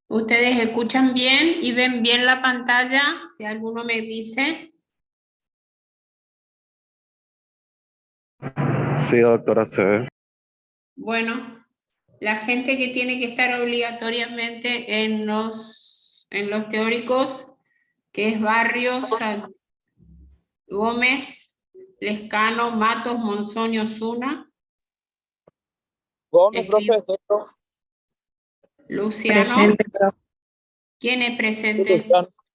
¿Ustedes escuchan bien y ven bien la pantalla? Si alguno me dice. Sí, doctora, se ve. Bueno, la gente que tiene que estar obligatoriamente en los teóricos, que es Barrios, Gómez, Lescano, Matos, Monzón y Osuna. Gómez, profesor. Luciano. Presente, profe. ¿Quién es presente?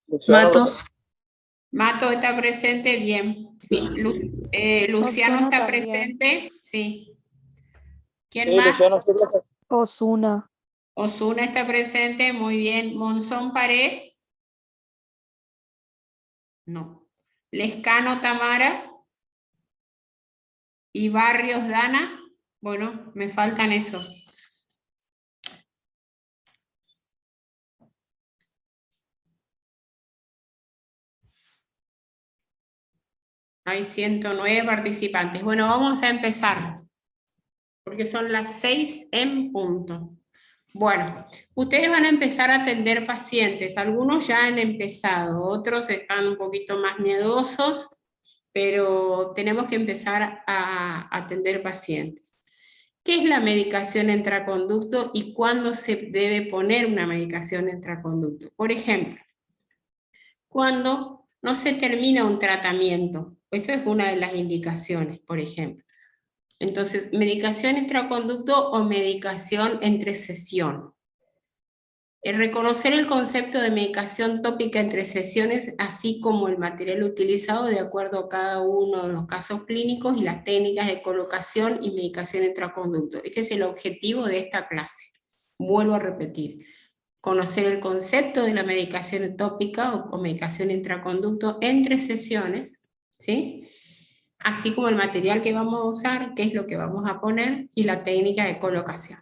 Luciano, Matos. Matos está presente, bien. Sí. Luciano Osuna está también. presente, sí. ¿Quién Sí, más? Luciano, sí, profesor. Osuna. Osuna está presente, muy bien. Monzón Pared. No. Lescano Tamara. Y Barrios Dana. Bueno, me faltan esos. Hay 109 participantes. Bueno, vamos a empezar, porque son las 6 en punto. Bueno, ustedes van a empezar a atender pacientes. Algunos ya han empezado, otros están un poquito más miedosos, pero tenemos que empezar a atender pacientes. ¿Qué es la medicación intraconducto y cuándo se debe poner una medicación intraconducto? Por ejemplo, cuando no se termina un tratamiento. Esta es una de las indicaciones, por ejemplo. Entonces, medicación intraconducto o medicación entre sesión. Reconocer el concepto de medicación tópica entre sesiones, así como el material utilizado de acuerdo a cada uno de los casos clínicos y las técnicas de colocación y medicación intraconducto. Este es el objetivo de esta clase. Vuelvo a repetir. Conocer el concepto de la medicación tópica o medicación intraconducto entre sesiones, ¿sí? Así como el material que vamos a usar, qué es lo que vamos a poner y la técnica de colocación.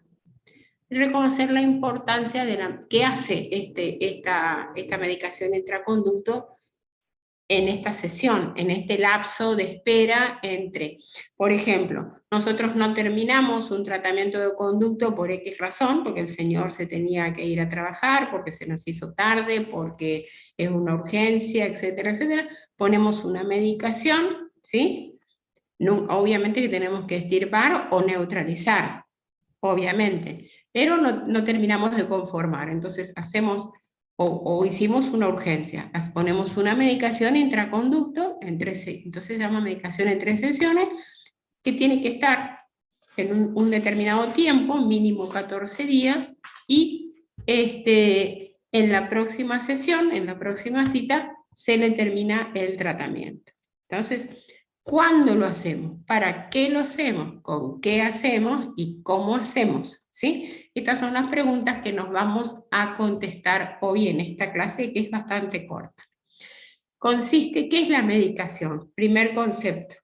Reconocer la importancia de qué hace esta medicación intraconducto en esta sesión, en este lapso de espera entre, por ejemplo, nosotros no terminamos un tratamiento de conducto por X razón, porque el señor se tenía que ir a trabajar, porque se nos hizo tarde, porque es una urgencia, etcétera, etcétera, ponemos una medicación, ¿sí? No, obviamente que tenemos que extirpar o neutralizar, obviamente, pero no terminamos de conformar, entonces hacemos o hicimos una urgencia, ponemos una medicación intraconducto, entonces se llama medicación en 3 sesiones, que tiene que estar en un determinado tiempo, mínimo 14 días, y en la próxima sesión, en la próxima cita, se le termina el tratamiento. Entonces, ¿cuándo lo hacemos? ¿Para qué lo hacemos? ¿Con qué hacemos? ¿Y cómo hacemos? ¿Sí? Estas son las preguntas que nos vamos a contestar hoy en esta clase, que es bastante corta. ¿Qué es la medicación? Primer concepto.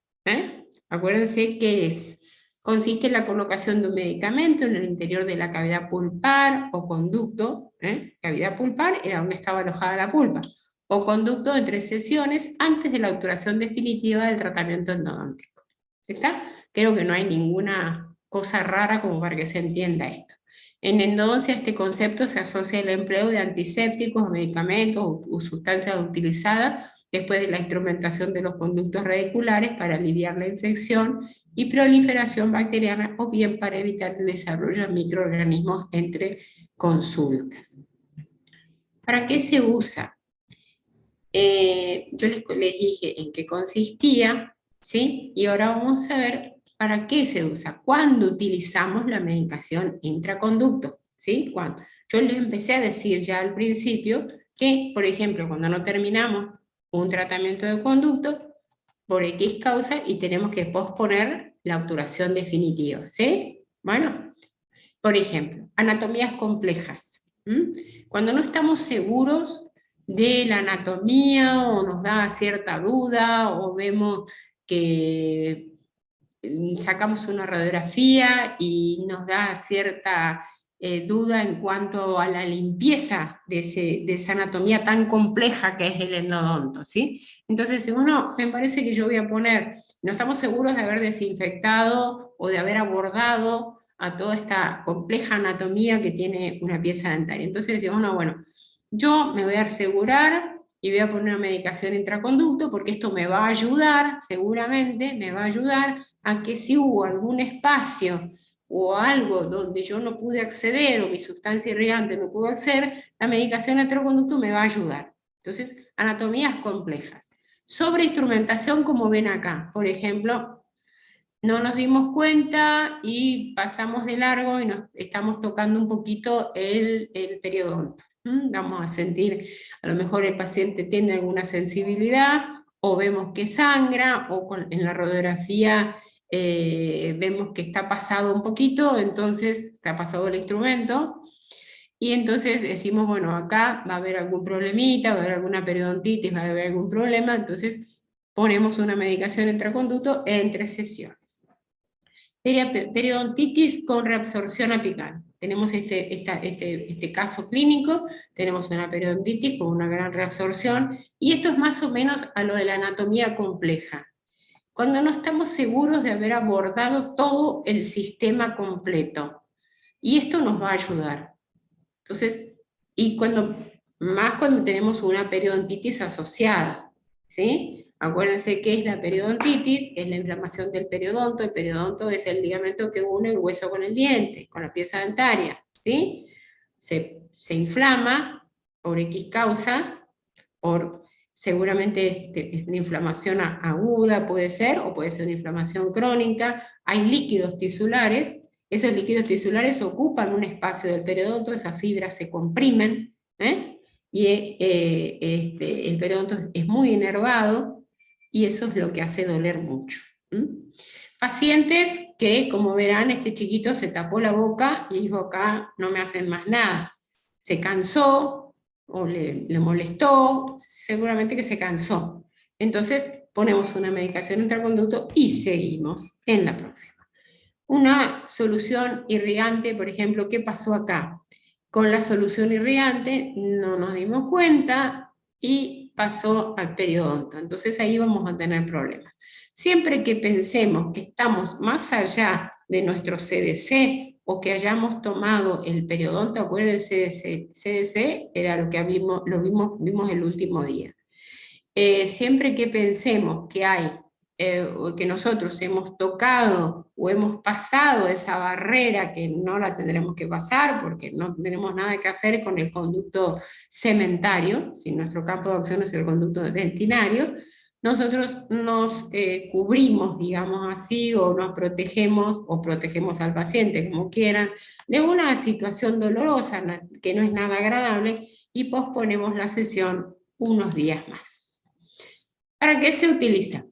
Acuérdense qué es. Consiste en la colocación de un medicamento en el interior de la cavidad pulpar o conducto. Cavidad pulpar era donde estaba alojada la pulpa. O conducto de 3 sesiones antes de la obturación definitiva del tratamiento endodóntico. ¿Está? Creo que no hay ninguna cosa rara como para que se entienda esto. En endodoncia este concepto se asocia al empleo de antisépticos, medicamentos o sustancias utilizadas después de la instrumentación de los conductos radiculares para aliviar la infección y proliferación bacteriana o bien para evitar el desarrollo de microorganismos entre consultas. ¿Para qué se usa? Yo les dije en qué consistía, ¿sí? Y ahora vamos a ver para qué se usa, cuándo utilizamos la medicación intraconducto, ¿sí? ¿Cuándo? Yo les empecé a decir ya al principio que, por ejemplo, cuando no terminamos un tratamiento de conducto, por X causa, y tenemos que posponer la obturación definitiva, ¿sí? Bueno, por ejemplo, anatomías complejas. Cuando no estamos seguros de la anatomía o nos da cierta duda o vemos que sacamos una radiografía y nos da cierta duda en cuanto a la limpieza de esa anatomía tan compleja que es el endodonto, ¿sí? Entonces, si uno, me parece que yo voy a poner, no estamos seguros de haber desinfectado o de haber abordado a toda esta compleja anatomía que tiene una pieza dentaria. Entonces decimos, no, bueno, yo me voy a asegurar y voy a poner una medicación intraconducto porque esto me va a ayudar, seguramente me va a ayudar a que si hubo algún espacio o algo donde yo no pude acceder o mi sustancia irrigante no pudo acceder, la medicación intraconducto me va a ayudar. Entonces, anatomías complejas. Sobre instrumentación, como ven acá, por ejemplo, no nos dimos cuenta y pasamos de largo y nos estamos tocando un poquito el periodonto. Vamos a sentir, a lo mejor el paciente tiene alguna sensibilidad, o vemos que sangra, o en la radiografía vemos que está pasado un poquito, entonces está pasado el instrumento, y entonces decimos, bueno, acá va a haber algún problemita, va a haber alguna periodontitis, va a haber algún problema, entonces ponemos una medicación intraconducto entre sesiones. Periodontitis con reabsorción apical. Tenemos este caso clínico, tenemos una periodontitis con una gran reabsorción, y esto es más o menos a lo de la anatomía compleja. Cuando no estamos seguros de haber abordado todo el sistema completo, y esto nos va a ayudar. Entonces, y más cuando tenemos una periodontitis asociada, ¿sí? Acuérdense que es la periodontitis, es la inflamación del periodonto. El periodonto es el ligamento que une el hueso con el diente, con la pieza dentaria, ¿sí? Se inflama por X causa, seguramente es una inflamación aguda, puede ser, o puede ser una inflamación crónica. Hay líquidos tisulares. Esos líquidos tisulares ocupan un espacio del periodonto, esas fibras se comprimen, y el periodonto es muy inervado, y eso es lo que hace doler mucho. Pacientes que, como verán, este chiquito se tapó la boca y dijo, acá no me hacen más nada. Se cansó, o le molestó, seguramente que se cansó. Entonces ponemos una medicación intraconducto y seguimos en la próxima. Una solución irrigante, por ejemplo, ¿qué pasó acá? Con la solución irrigante no nos dimos cuenta y pasó al periodonto. Entonces ahí vamos a tener problemas. Siempre que pensemos que estamos más allá de nuestro CDC o que hayamos tomado el periodonto, acuérdense de CDC, era lo que vimos el último día. Siempre que pensemos que que nosotros hemos tocado o hemos pasado esa barrera, que no la tendremos que pasar porque no tenemos nada que hacer con el conducto cementario, si nuestro campo de acción es el conducto dentinario, nosotros nos cubrimos, digamos así, o nos protegemos, o protegemos al paciente, como quieran, de una situación dolorosa que no es nada agradable, y posponemos la sesión unos días más. ¿Para qué se utiliza?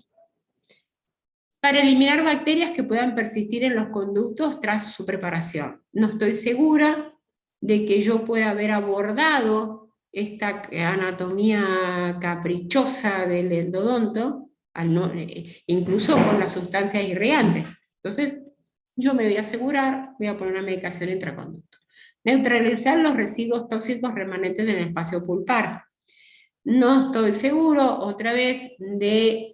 Para eliminar bacterias que puedan persistir en los conductos tras su preparación. No estoy segura de que yo pueda haber abordado esta anatomía caprichosa del endodonto, incluso con las sustancias irrigantes. Entonces, yo me voy a asegurar, voy a poner una medicación intraconducto. Neutralizar los residuos tóxicos remanentes en el espacio pulpar. No estoy seguro, otra vez, de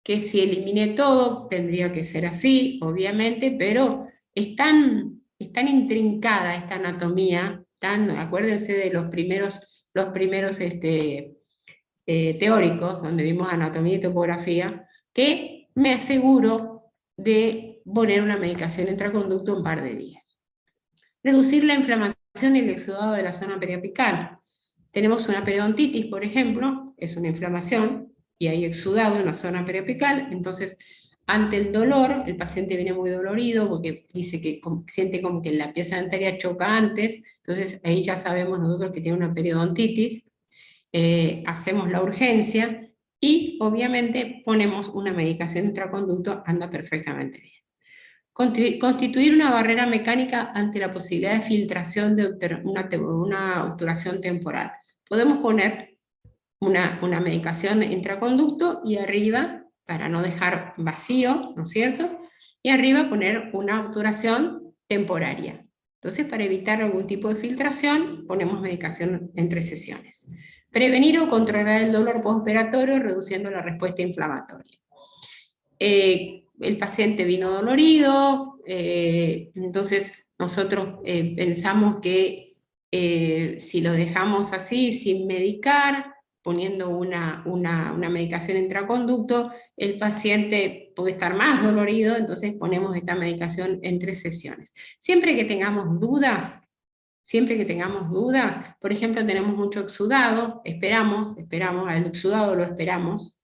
que si eliminé todo, tendría que ser así, obviamente, pero es tan intrincada esta anatomía, acuérdense de los primeros teóricos, donde vimos anatomía y topografía, que me aseguro de poner una medicación intraconducto un par de días. Reducir la inflamación y el exudado de la zona periapical. Tenemos una periodontitis, por ejemplo, es una inflamación, y hay exudado en la zona periapical, entonces ante el dolor, el paciente viene muy dolorido porque dice que siente como que la pieza dentaria choca antes, entonces ahí ya sabemos nosotros que tiene una periodontitis, hacemos la urgencia y obviamente ponemos una medicación intraconducto, anda perfectamente bien. Constituir una barrera mecánica ante la posibilidad de filtración de una obturación temporal. Podemos poner una medicación intraconducto y arriba, para no dejar vacío, ¿no es cierto? Y arriba poner una obturación temporaria. Entonces, para evitar algún tipo de filtración, ponemos medicación entre sesiones. Prevenir o controlar el dolor postoperatorio reduciendo la respuesta inflamatoria. el paciente vino dolorido, entonces nosotros pensamos que si lo dejamos así, sin medicar, poniendo una medicación intraconducto, el paciente puede estar más dolorido, entonces ponemos esta medicación entre sesiones. Siempre que tengamos dudas, por ejemplo, tenemos mucho exudado, esperamos, al exudado lo esperamos,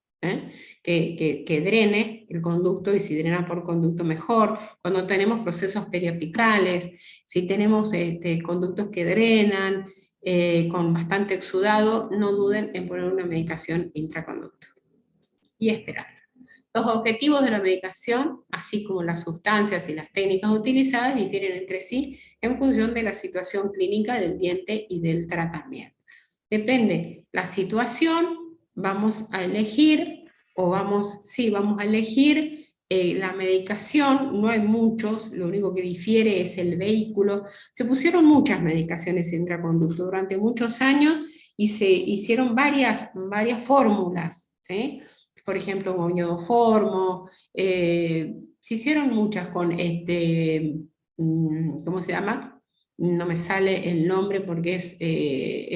que drene el conducto, y si drena por conducto mejor. Cuando tenemos procesos periapicales, si tenemos conductos que drenan, con bastante exudado, no duden en poner una medicación intraconducto. Y esperar. Los objetivos de la medicación, así como las sustancias y las técnicas utilizadas, difieren entre sí en función de la situación clínica del diente y del tratamiento. Depende la situación, vamos a elegir la medicación. No hay muchos, lo único que difiere es el vehículo. Se pusieron muchas medicaciones intraconducto durante muchos años y se hicieron varias fórmulas, ¿sí? Por ejemplo, goniodoformo, se hicieron muchas con ¿cómo se llama? No me sale el nombre porque es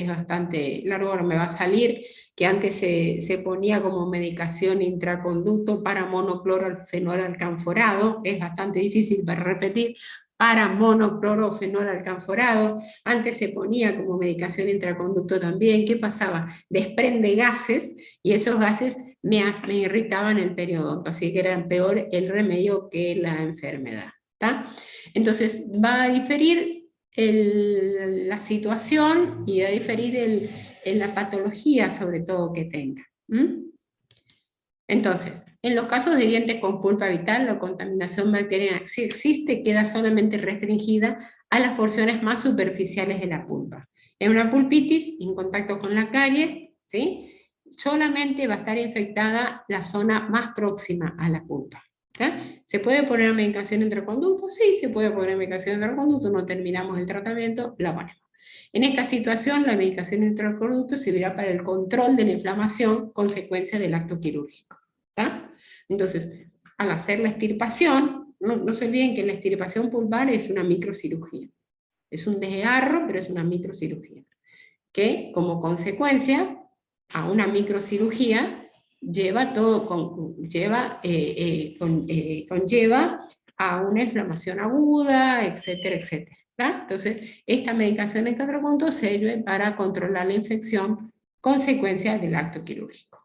bastante largo, ahora me va a salir, que antes se ponía como medicación intraconducto para monoclorofenolalcanforado, es bastante difícil para repetir, para monoclorofenolalcanforado, antes se ponía como medicación intraconducto también. ¿Qué pasaba? Desprende gases, y esos gases me irritaban el periodonto, así que era peor el remedio que la enfermedad, ¿tá? Entonces va a diferir la situación y va a diferir la patología, sobre todo, que tenga. Entonces, en los casos de dientes con pulpa vital, la contaminación bacteriana, si existe, queda solamente restringida a las porciones más superficiales de la pulpa. En una pulpitis, en contacto con la caries, ¿sí?, solamente va a estar infectada la zona más próxima a la pulpa. ¿Se puede poner medicación intraconducto? Sí, se puede poner medicación intraconducto, no terminamos el tratamiento, la ponemos. En esta situación, la medicación intraconducto servirá para el control de la inflamación consecuencia del acto quirúrgico. Entonces, al hacer la extirpación, no se olviden que la extirpación pulpar es una microcirugía. Es un desgarro, pero es una microcirugía, que como consecuencia a una microcirugía conlleva a una inflamación aguda, etcétera, etcétera. Entonces, esta medicación en intraconducto sirve para controlar la infección consecuencia del acto quirúrgico.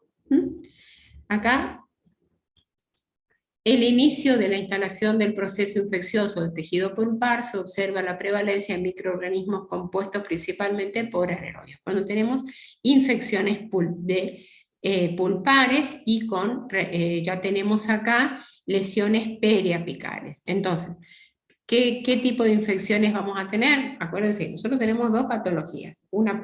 Acá, el inicio de la instalación del proceso infeccioso del tejido pulpar, se observa la prevalencia de microorganismos compuestos principalmente por anaerobios. Cuando tenemos infecciones pulpares y ya tenemos acá lesiones periapicales. Entonces, ¿qué tipo de infecciones vamos a tener? Acuérdense, nosotros tenemos dos patologías, una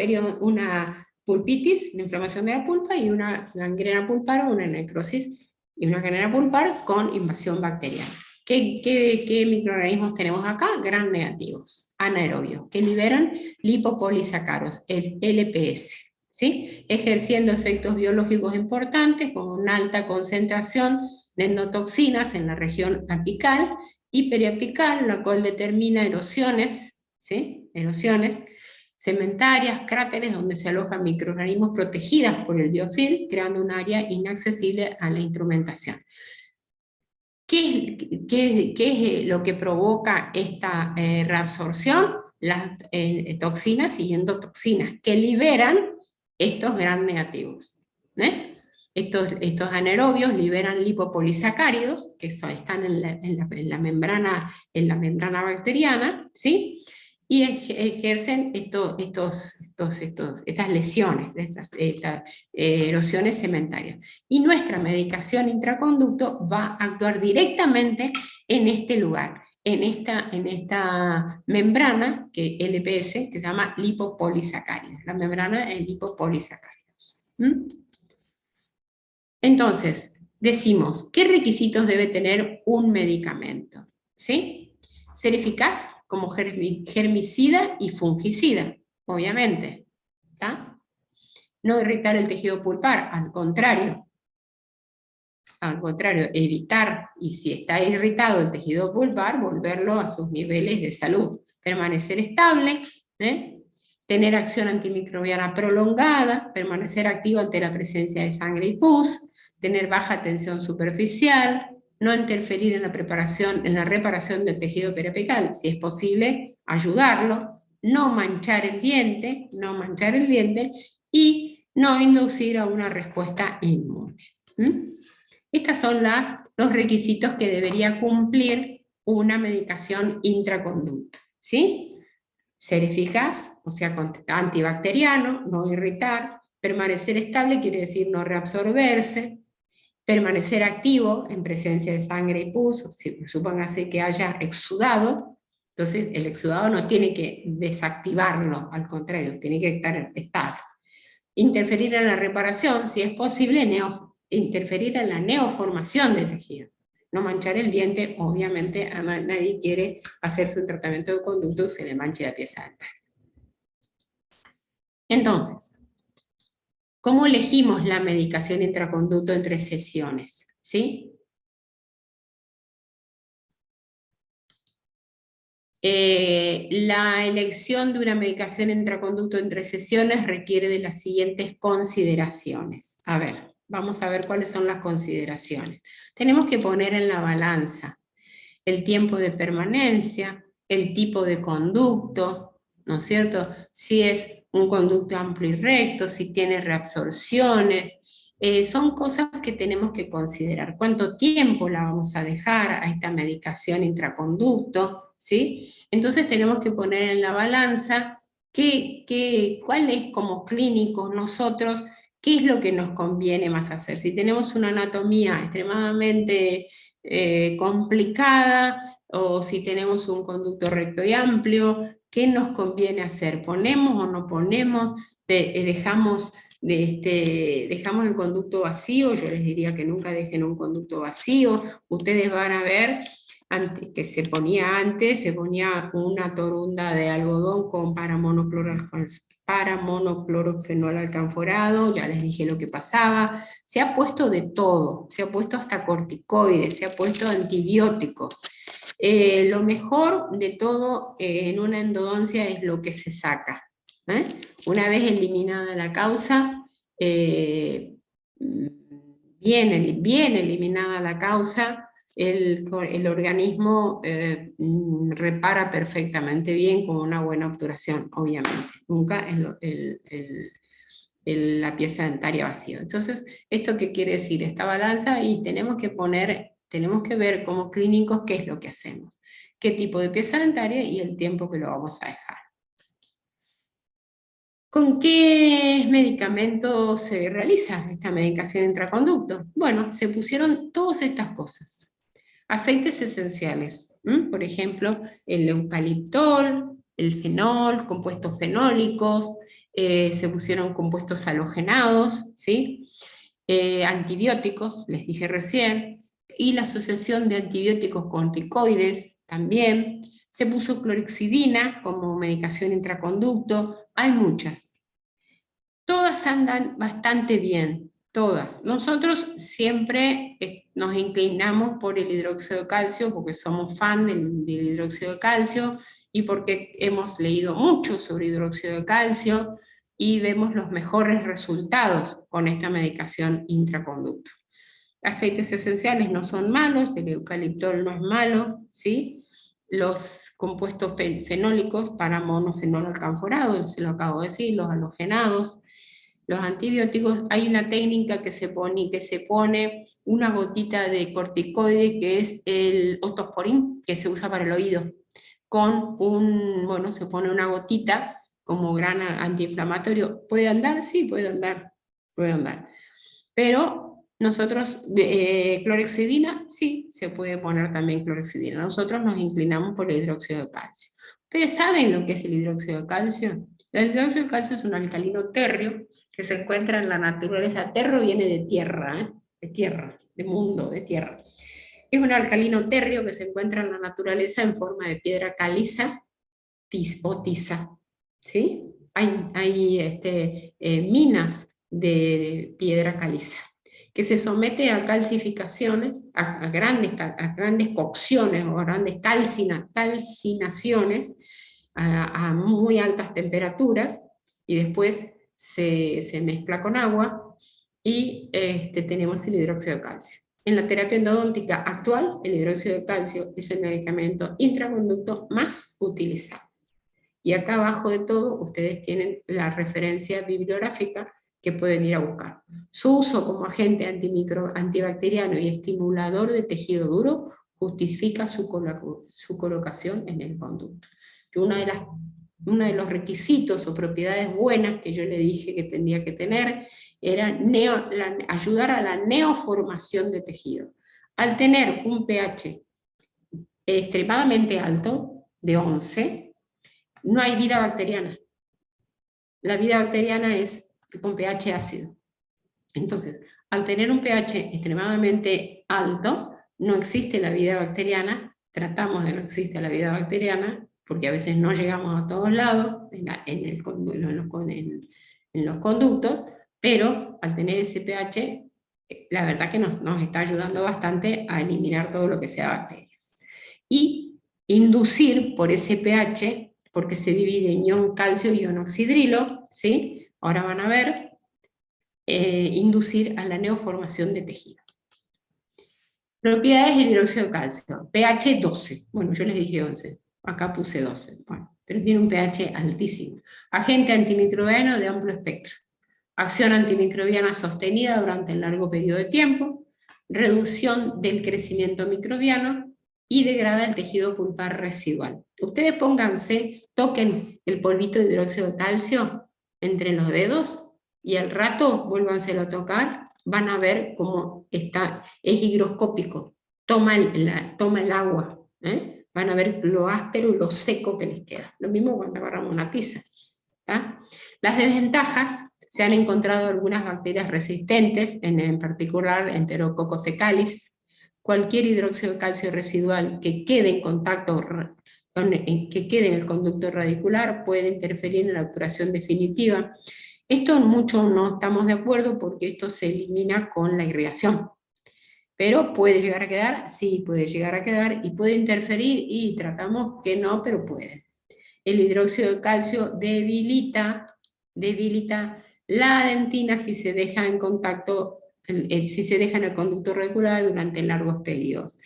pulpitis, una inflamación de la pulpa, y una gangrena pulpar o una necrosis, y una gangrena pulpar con invasión bacteriana. ¿Qué microorganismos tenemos acá? Gram negativos, anaerobios, que liberan lipopolisacáridos, el LPS, ¿sí?, ejerciendo efectos biológicos importantes con una alta concentración de endotoxinas en la región apical y periapical, la cual determina erosiones, ¿sí?, erosiones cementarias, cráteres donde se alojan microorganismos protegidas por el biofilm, creando un área inaccesible a la instrumentación. ¿Qué es lo que provoca esta reabsorción? Las toxinas y endotoxinas que liberan estos gram negativos. Estos anaerobios liberan lipopolisacáridos, que están en la membrana bacteriana, ¿sí?, y ejercen estas lesiones, estas erosiones cementarias. Y nuestra medicación intraconducto va a actuar directamente en este lugar, en esta membrana, que LPS, que se llama lipopolisacáridos, la membrana de lipopolisacáridos. Entonces, decimos, ¿qué requisitos debe tener un medicamento? ¿Sí? Ser eficaz como germicida y fungicida, obviamente. ¿Tá? No irritar el tejido pulpar, al contrario. al contrario, evitar, y si está irritado el tejido pulpar, volverlo a sus niveles de salud. Permanecer estable, tener acción antimicrobiana prolongada, permanecer activo ante la presencia de sangre y pus, tener baja tensión superficial, no interferir en la reparación del tejido periapical, si es posible, ayudarlo, no manchar el diente, y no inducir a una respuesta inmune. Estos son los requisitos que debería cumplir una medicación intraconducto, ¿sí? Ser eficaz, o sea, antibacteriano, no irritar, permanecer estable quiere decir no reabsorberse, permanecer activo en presencia de sangre y pus, supóngase que haya exudado, entonces el exudado no tiene que desactivarlo, al contrario, tiene que estar estable. Interferir en la reparación, si es posible, interferir en la neoformación del tejido. No manchar el diente, obviamente nadie quiere hacerse un tratamiento de conducto y se le manche la pieza dentaria. Entonces, ¿cómo elegimos la medicación intraconducto entre sesiones? ¿Sí? La elección de una medicación intraconducto entre sesiones requiere de las siguientes consideraciones. A ver, vamos a ver cuáles son las consideraciones. Tenemos que poner en la balanza el tiempo de permanencia, el tipo de conducto, ¿no es cierto? Si es un conducto amplio y recto, si tiene reabsorciones, son cosas que tenemos que considerar. ¿Cuánto tiempo la vamos a dejar a esta medicación intraconducto? ¿Sí? Entonces tenemos que poner en la balanza cuál es como clínicos nosotros, qué es lo que nos conviene más hacer. Si tenemos una anatomía extremadamente complicada, o si tenemos un conducto recto y amplio, ¿qué nos conviene hacer? ¿Ponemos o no ponemos? ¿Dejamos el conducto vacío? Yo les diría que nunca dejen un conducto vacío. Ustedes van a ver que se ponía una torunda de algodón con paramonoclorofenol alcanforado, ya les dije lo que pasaba. Se ha puesto de todo, se ha puesto hasta corticoides, se ha puesto antibióticos. Lo mejor de todo en una endodoncia es lo que se saca. Una vez eliminada la causa, bien eliminada la causa, el organismo repara perfectamente bien con una buena obturación, obviamente. Nunca la pieza dentaria vacía. Entonces, ¿esto qué quiere decir? Esta balanza, y tenemos que ver como clínicos qué es lo que hacemos, qué tipo de pieza dentaria y el tiempo que lo vamos a dejar. ¿Con qué medicamentos se realiza esta medicación intraconducto? Bueno, se pusieron todas estas cosas. Aceites esenciales, por ejemplo, el eucaliptol, el fenol, compuestos fenólicos, se pusieron compuestos halogenados, ¿sí? Antibióticos, les dije recién, y la asociación de antibióticos corticoides también. Se puso clorexidina como medicación intraconducto, hay muchas. Todas andan bastante bien, todas. Nosotros siempre nos inclinamos por el hidróxido de calcio, porque somos fan del hidróxido de calcio, y porque hemos leído mucho sobre hidróxido de calcio, y vemos los mejores resultados con esta medicación intraconducto. Aceites esenciales no son malos, el eucaliptol no es malo, ¿sí? Los compuestos fenólicos, paramonofenol alcanforado, se lo acabo de decir, los halogenados, los antibióticos. Hay una técnica que se pone una gotita de corticoide, que es el otosporín, que se usa para el oído, se pone una gotita como gran antiinflamatorio. ¿Puede andar? Sí, puede andar. Pero nosotros, clorexidina, sí, se puede poner también clorexidina. Nosotros nos inclinamos por el hidróxido de calcio. ¿Ustedes saben lo que es el hidróxido de calcio? El hidróxido de calcio es un alcalino térreo que se encuentra en la naturaleza. Terro viene de tierra, de tierra, de mundo, de tierra. Es un alcalino térreo que se encuentra en la naturaleza en forma de piedra caliza o tiza, ¿sí? Hay minas de piedra caliza. que se somete a calcificaciones, a grandes cocciones o grandes calcinaciones a muy altas temperaturas, y después se mezcla con agua, y tenemos el hidróxido de calcio. En la terapia endodóntica actual, el hidróxido de calcio es el medicamento intraconducto más utilizado. Y acá abajo de todo ustedes tienen la referencia bibliográfica que pueden ir a buscar. Su uso como agente antibacteriano y estimulador de tejido duro justifica su colocación en el conducto. Uno de los requisitos o propiedades buenas que yo le dije que tenía que tener era ayudar a la neoformación de tejido. Al tener un pH extremadamente alto, de 11, no hay vida bacteriana. La vida bacteriana es con pH ácido. Entonces, al tener un pH extremadamente alto, no existe la vida bacteriana, tratamos de no existe la vida bacteriana, porque a veces no llegamos a todos lados en los conductos, pero al tener ese pH, la verdad que nos está ayudando bastante a eliminar todo lo que sea bacterias. Y inducir por ese pH, porque se divide en ion calcio y ion oxidrilo, ¿sí? Ahora van a ver, inducir a la neoformación de tejido. Propiedades del hidróxido de calcio. pH 12. Bueno, yo les dije 11. Acá puse 12. Bueno, pero tiene un pH altísimo. Agente antimicrobiano de amplio espectro. Acción antimicrobiana sostenida durante un largo periodo de tiempo. Reducción del crecimiento microbiano. Y degrada el tejido pulpar residual. Ustedes pónganse, toquen el polvito de hidróxido de calcio entre los dedos, y al rato vuélvanselo a tocar, van a ver cómo es higroscópico, toma el agua, van a ver lo áspero y lo seco que les queda. Lo mismo cuando agarramos una tiza. Las desventajas: se han encontrado algunas bacterias resistentes, en particular Enterococcus fecalis. Cualquier hidróxido de calcio residual que quede en contacto que quede en el conducto radicular puede interferir en la obturación definitiva. Esto mucho no estamos de acuerdo, porque esto se elimina con la irrigación. Pero puede llegar a quedar, sí, puede llegar a quedar, y puede interferir, y tratamos que no, pero puede. El hidróxido de calcio debilita la dentina si se deja en contacto, si se deja en el conducto radicular durante largos periodos.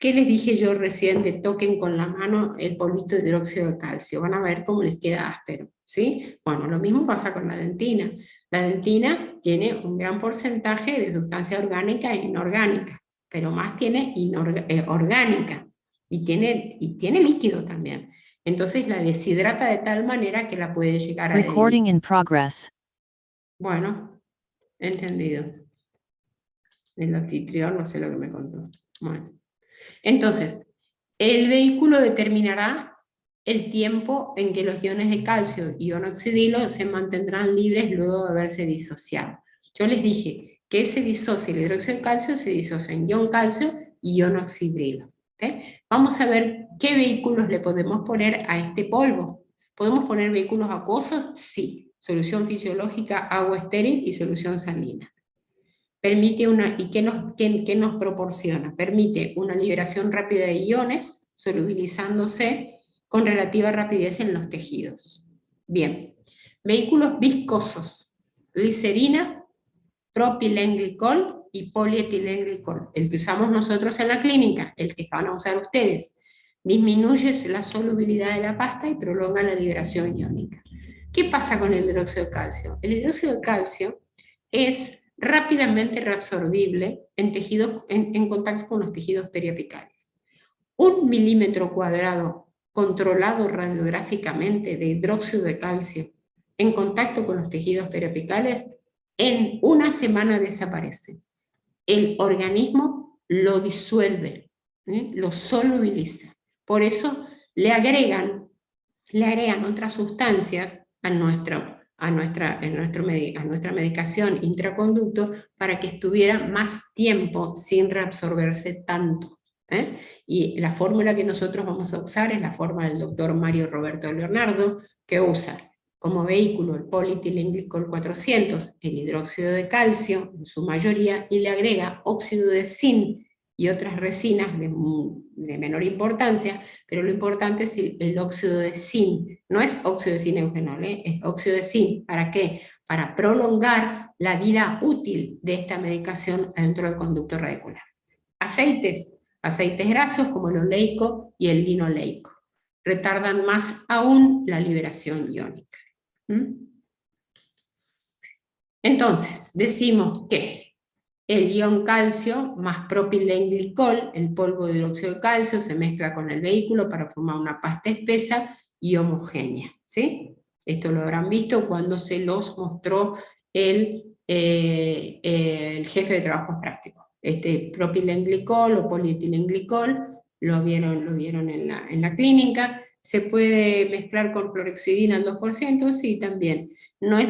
¿Qué les dije yo recién de toquen con la mano el polvito de hidróxido de calcio? Van a ver cómo les queda áspero, ¿sí? Bueno, lo mismo pasa con la dentina. La dentina tiene un gran porcentaje de sustancia orgánica e inorgánica, pero más tiene orgánica, y tiene líquido también. Entonces la deshidrata de tal manera que la puede llegar a Recording in progress. Bueno, entendido. El anfitrión no sé lo que me contó. Bueno. Entonces, el vehículo determinará el tiempo en que los iones de calcio y ion oxidrilo se mantendrán libres luego de haberse disociado. Yo les dije que se disocia el hidróxido de calcio, se disocia en ion calcio y ion oxidrilo. ¿Okay? Vamos a ver qué vehículos le podemos poner a este polvo. ¿Podemos poner vehículos acuosos? Sí. Solución fisiológica, agua estéril y solución salina. Permite ¿y qué nos proporciona? Permite una liberación rápida de iones, solubilizándose con relativa rapidez en los tejidos. Bien, vehículos viscosos: glicerina, propilenglicol y polietilenglicol. El que usamos nosotros en la clínica, el que van a usar ustedes. Disminuye la solubilidad de la pasta y prolonga la liberación iónica. ¿Qué pasa con el hidróxido de calcio? El hidróxido de calcio es rápidamente reabsorbible en contacto con los tejidos periapicales. 1 milímetro cuadrado controlado radiográficamente de hidróxido de calcio en contacto con los tejidos periapicales, en una semana desaparece. El organismo lo disuelve, lo solubiliza. Por eso le agregan otras sustancias a nuestra medicación intraconducto, para que estuviera más tiempo sin reabsorberse tanto. Y la fórmula que nosotros vamos a usar es la fórmula del doctor Mario Roberto Leonardo, que usa como vehículo el polietilenglicol 400, el hidróxido de calcio en su mayoría, y le agrega óxido de zinc y otras resinas de menor importancia, pero lo importante es el óxido de zinc. No es óxido de zinc eugenol, es óxido de zinc. ¿Para qué? Para prolongar la vida útil de esta medicación dentro del conducto radicular. Aceites grasos como el oleico y el linoleico. Retardan más aún la liberación iónica. Entonces, decimos que el ion calcio más propilenglicol, el polvo de hidróxido de calcio, se mezcla con el vehículo para formar una pasta espesa y homogénea, ¿sí? Esto lo habrán visto cuando se los mostró el jefe de trabajos prácticos. Este propilenglicol o polietilenglicol lo vieron en la clínica. ¿Se puede mezclar con clorhexidina al 2%? Sí, también. No es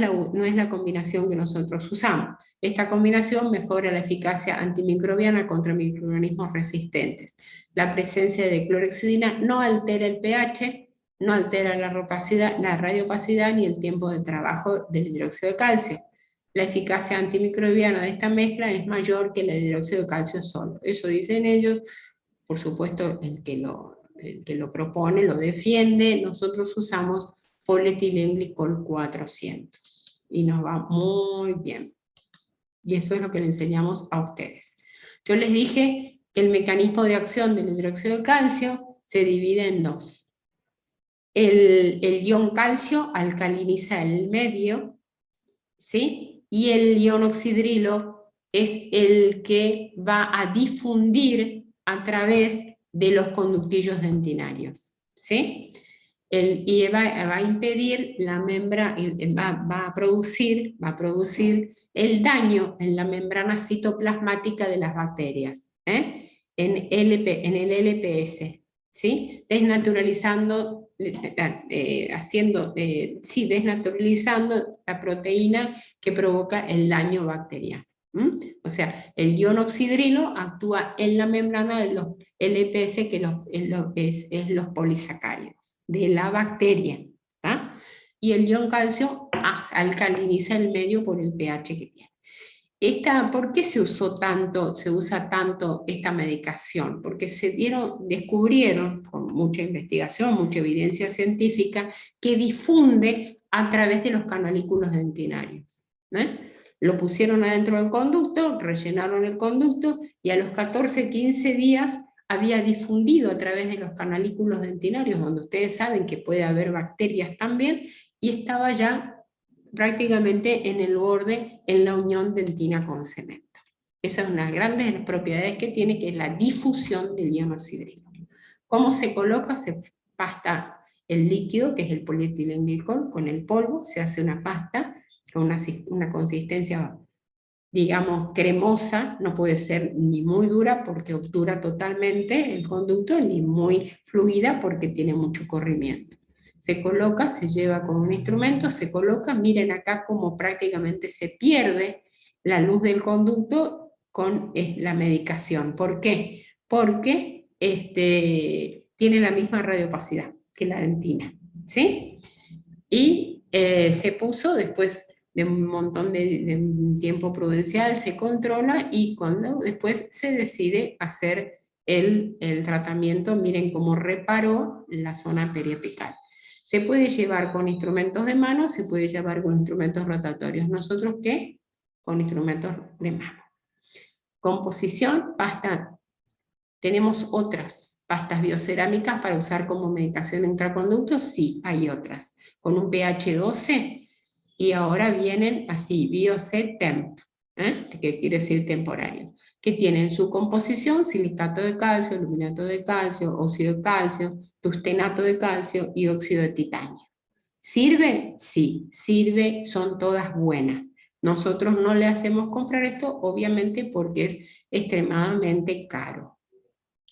la combinación que nosotros usamos. Esta combinación mejora la eficacia antimicrobiana contra microorganismos resistentes. La presencia de clorhexidina no altera el pH, no altera la radiopacidad ni el tiempo de trabajo del hidróxido de calcio. La eficacia antimicrobiana de esta mezcla es mayor que la del hidróxido de calcio solo. Eso dicen ellos. Por supuesto, el que lo propone, lo defiende. Nosotros usamos polietilenglicol 400 y nos va muy bien. Y eso es lo que le enseñamos a ustedes. Yo les dije que el mecanismo de acción del hidróxido de calcio se divide en dos. El ion calcio alcaliniza el medio, ¿sí? Y el ion oxidrilo es el que va a difundir a través de los conductillos dentinarios, ¿sí? Y va a impedir la membrana, va a producir el daño en la membrana citoplasmática de las bacterias, en el LPS, ¿sí? Desnaturalizando, desnaturalizando la proteína que provoca el daño bacteriano. O sea, el ion oxidrilo actúa en la membrana de los LPS, que es los polisacáridos de la bacteria, ¿tá? Y el ion calcio alcaliniza el medio por el pH que tiene. ¿Por qué se usa tanto esta medicación? Porque descubrieron, con mucha investigación, mucha evidencia científica, que difunde a través de los canalículos dentinarios. Lo pusieron adentro del conducto, rellenaron el conducto, y a los 14-15 días había difundido a través de los canalículos dentinarios, donde ustedes saben que puede haber bacterias también, y estaba ya prácticamente en el borde, en la unión dentina con cemento. Esa es una de las grandes propiedades que tiene, que es la difusión del ion oxidrilo. ¿Cómo se coloca? Se pasta el líquido, que es el polietilenglicol, con el polvo, se hace una pasta con una consistencia, digamos, cremosa, no puede ser ni muy dura porque obtura totalmente el conducto, ni muy fluida porque tiene mucho corrimiento. Se coloca, se lleva con un instrumento, se coloca, miren acá cómo prácticamente se pierde la luz del conducto con la medicación. ¿Por qué? Porque tiene la misma radiopacidad que la dentina, ¿sí? Y se puso después de un montón de tiempo prudencial, se controla, y cuando después se decide hacer el tratamiento, miren cómo reparó la zona periapical. Se puede llevar con instrumentos de mano, se puede llevar con instrumentos rotatorios. ¿Nosotros qué? Con instrumentos de mano. Composición, pasta. ¿Tenemos otras pastas biocerámicas para usar como medicación intraconducto? Sí, hay otras. Con un pH 12, y ahora vienen así, BioC-Temp, que quiere decir temporario, que tienen su composición silicato de calcio, aluminato de calcio, óxido de calcio, tungstenato de calcio y óxido de titanio. ¿Sirve? Sí, sirve, son todas buenas. Nosotros no le hacemos comprar esto, obviamente, porque es extremadamente caro,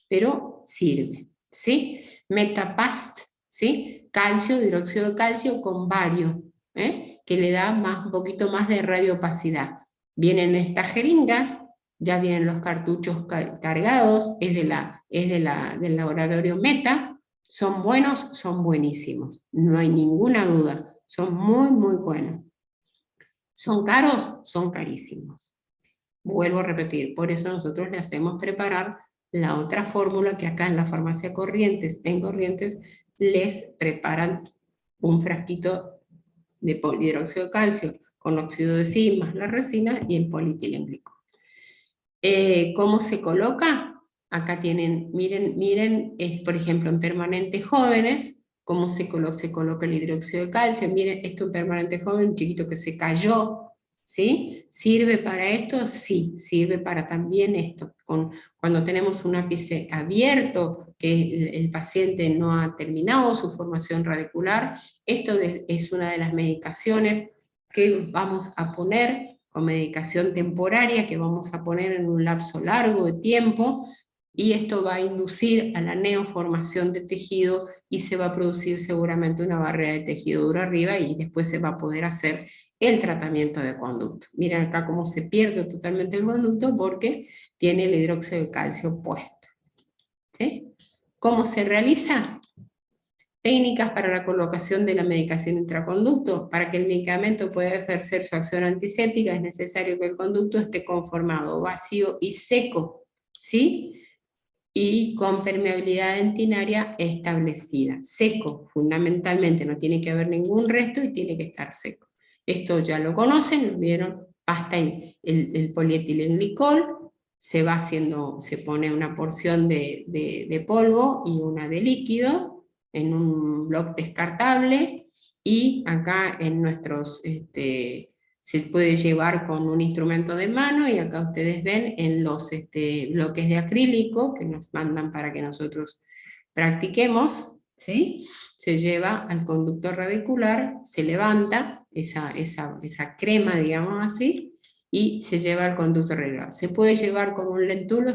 pero sirve, ¿sí? Metapast, ¿sí? Calcio, hidróxido de calcio con bario, que le da un poquito más de radiopacidad. Vienen estas jeringas, ya vienen los cartuchos cargados, es del laboratorio Meta. ¿Son buenos? Son buenísimos, no hay ninguna duda. son muy, muy buenos. ¿Son caros? Son carísimos. Vuelvo a repetir, por eso nosotros le hacemos preparar la otra fórmula que acá en la farmacia Corrientes, en Corrientes, les preparan un frasquito de polihidróxido de calcio con óxido de zinc más la resina y el polietilenglicol. ¿Cómo se coloca? Acá tienen, miren, por ejemplo, en permanentes jóvenes, cómo se coloca el hidróxido de calcio. Miren, esto en permanente joven, un chiquito que se cayó, ¿sí? ¿Sirve para esto? Sí, sirve para también esto. Cuando tenemos un ápice abierto, que el paciente no ha terminado su formación radicular, esto es una de las medicaciones que vamos a poner, con medicación temporaria que vamos a poner en un lapso largo de tiempo, y esto va a inducir a la neoformación de tejido y se va a producir seguramente una barrera de tejido duro arriba y después se va a poder hacer el tratamiento de conducto. Miren acá cómo se pierde totalmente el conducto porque tiene el hidróxido de calcio puesto. ¿Sí? ¿Cómo se realiza? Técnicas para la colocación de la medicación intraconducto. Para que el medicamento pueda ejercer su acción antiséptica es necesario que el conducto esté conformado vacío y seco, ¿sí? Y con permeabilidad dentinaria establecida. Seco, fundamentalmente, no tiene que haber ningún resto y tiene que estar seco. Esto ya lo conocen, ¿vieron? Basta el polietilenglicol, se pone una porción de polvo y una de líquido, en un bloc descartable, y acá en nuestros, se puede llevar con un instrumento de mano, y acá ustedes ven en los bloques de acrílico que nos mandan para que nosotros practiquemos, ¿sí? Se lleva al conducto radicular, se levanta esa crema, digamos así, y se lleva al conducto radicular. Se puede llevar con un lentulo,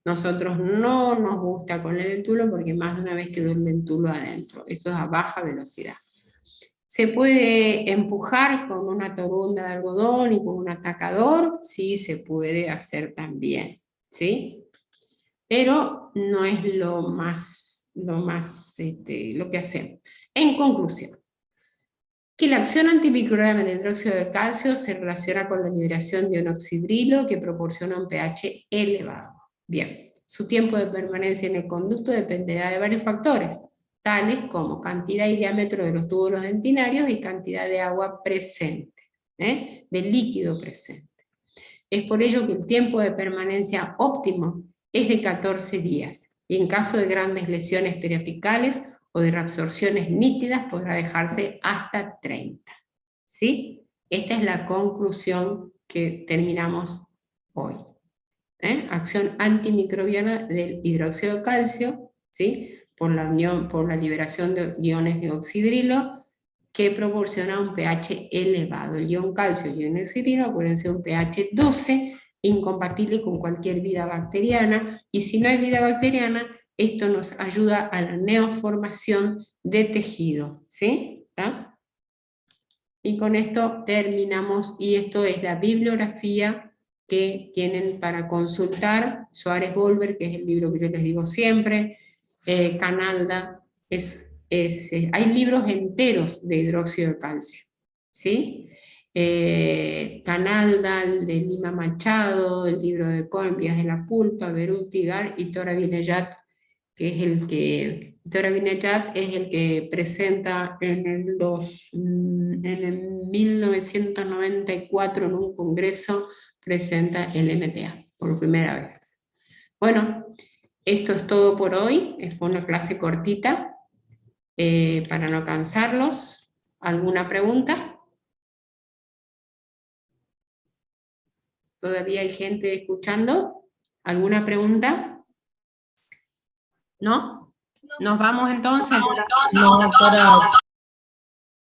nosotros no nos gusta con el lentulo porque más de una vez quedó el lentulo adentro, esto es a baja velocidad. ¿Se puede empujar con una torunda de algodón y con un atacador? Sí, se puede hacer también, ¿sí? Pero no es lo que hacemos. En conclusión, que la acción antimicrobiana del hidróxido de calcio se relaciona con la liberación de inoxidrilo que proporciona un pH elevado. Bien, su tiempo de permanencia en el conducto dependerá de varios factores, tales como cantidad y diámetro de los túbulos dentinarios y cantidad de agua presente, de líquido presente. Es por ello que el tiempo de permanencia óptimo es de 14 días, y en caso de grandes lesiones periapicales o de reabsorciones nítidas podrá dejarse hasta 30. ¿Sí? Esta es la conclusión que terminamos hoy. Acción antimicrobiana del hidróxido de calcio, ¿sí? por la liberación de iones de oxidrilo, que proporciona un pH elevado. El ion calcio y el ion oxidrilo pueden ser un pH 12, incompatible con cualquier vida bacteriana, y si no hay vida bacteriana, esto nos ayuda a la neoformación de tejido, ¿sí? ¿Tá? Y con esto terminamos, y esto es la bibliografía que tienen para consultar. Suárez Goldberg, que es el libro que yo les digo siempre, Canalda, hay libros enteros de hidróxido de calcio, ¿sí? Canalda, el de Lima Machado, el libro de Cohen, Vías de la Pulpa, Berutigar y Tora Vinayat, que es el que, Tora Vinayat es el que presenta en el 1994 en un congreso, presenta el MTA por primera vez. Bueno, esto es todo por hoy, fue una clase cortita, para no cansarlos. ¿Alguna pregunta? ¿Todavía hay gente escuchando? ¿Alguna pregunta? ¿No? ¿Nos vamos entonces? No, doctora.